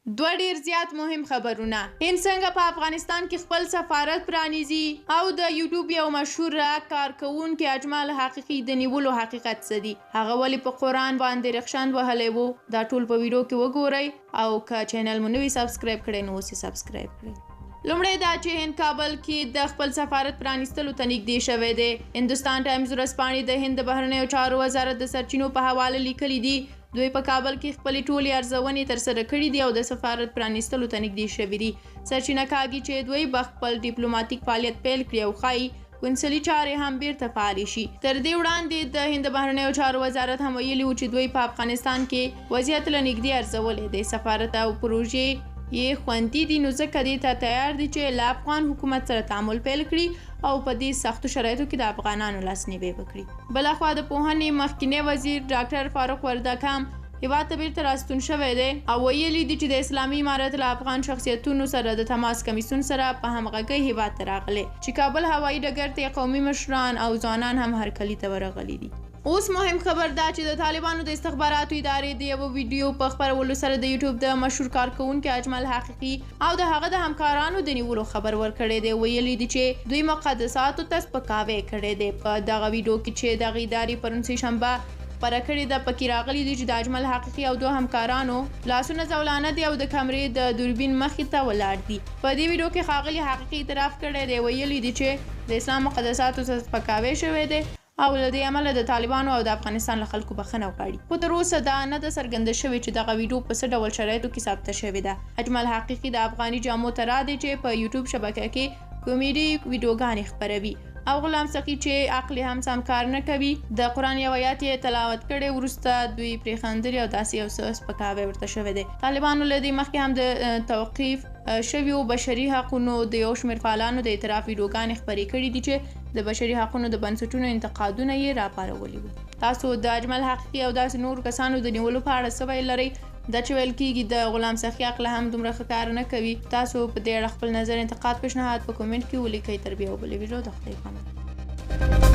دوه ډیر زیات مهم خبرونه. هند څنګه په افغانستان کې خپل سفارت پرانیزي او د یوټیوب یو مشهور کارکونکي اجمل حقیقي د نیولو حقیقت څه دی؟ هغه ولې په قرآن باندې رخشان وهلی و؟ دا ټول په ویډیو کې وګورئ او که چینل مو نوي سبسکرایب کړئ نو اوس یې سبسکرایب کړئ. لومړی دا چې هند کابل کې د خپل سفارت پرانیستلو ته نږدې شوی دی. هندوستان ټایمز ورځپاڼې د هند د بهرنیو چارو وزارت د سرچینو په حواله لیکلي دي دوی په کابل کې خپلې ټولې ارزونې ترسره کړي دي او د سفارت پرانیستلو ته نږدې شوي دي. سرچینه کاږي چې دوی به خپل ډیپلوماتیک فعالیت پیل کړي او ښایي قونسلي چارې هم بیرته فعالې شي. تر دې وړاندې د هند بهرنیو چارو وزارت هم ویلي و چې دوی په افغانستان کې وضعیت له نږدې ارزولی دی. سفارت او پروژې یې خوندي دي نو ځکه دې ته تیار دي چې له افغان حکومت سره تعامل پیل کړي او په دې سختو شرایطو کې د افغانانو لاسنیوی وکړي. بلخوا د پوهنې مخکینی وزیر ډاکټر فاروق وردک هم هیواد ته بیرته راستون شوی دی او ویلي دي چې د اسلامي امارت له افغان شخصیتونو سره د تماس کمیسیون سره په همغږۍ هیواد ته راغلی چې کابل هوایي ډګر ته قومي مشران او ځوانان هم هرکلي ته ورغلي دي. اوس مهم خبر دا چې د طالبانو د استخباراتو ادارې د یو ویډیو په خپرولو سره د یوټیوب د مشهور کارکونکي اجمل حقیقي او د هغه د همکارانو د نیولو خبر ورکړی دی. ویلي دي چې دوی مقدساتو ته سپکاوی کړی دی. په دغه ویډیو کې چې دغه ادارې پرون سهشنبه خپره کړې ده پکې راغلي دي چې د اجمل حقیقي او دوه همکارانو لاسونه زولانه دي او د کمرې د دوربین مخې ته ولاړ دي. په دې ویډیو کې ښاغلي حقیقي اعتراف کړی دی. ویلي دي چې د اسلام مقدساتو ته سپکاوی شوی دی او له دې امله د طالبانو او د افغانستان له خلکو بخښنه وغواړي. خو تر اوسه دا نه ده څرګنده شوې چې دغه ویډیو په څه ډول شرایطو کې ثابته شوې ده. اجمل حقیقي د افغاني جامو ته رادی چې په یوټیوب شبکه کې کومیډي ویډیوګانې خپروي او غلام سقي چې عقل هم سم کار نه کوي د قرآن یو آیات یې تلاوت کړی وروسته دوی پرې خندلي او داسې یو څه سپکاوی ورته شوی دی. طالبانو له دې مخکې هم د توقیف شویو بشري حقونو د یو شمېر فعالانو د اعتراف ویډیوګانې خپرې کړي دي چې د بشري حقونو د بنسټونو انتقادونه یې راپارولي وو. تاسو د اجمل حقیقي او داسې نورو کسانو د نیولو په اړه څه ویل لرئ؟ دا چې ویل کېږي د غلام سخي عقل هم دومره ښه کار نه کوي. تاسو په دې اړه خپل نظر انتقاد پیشنهاد په کومنټ کې ولیکئ. تر بیا او بلې ویډیو د خدای پامان.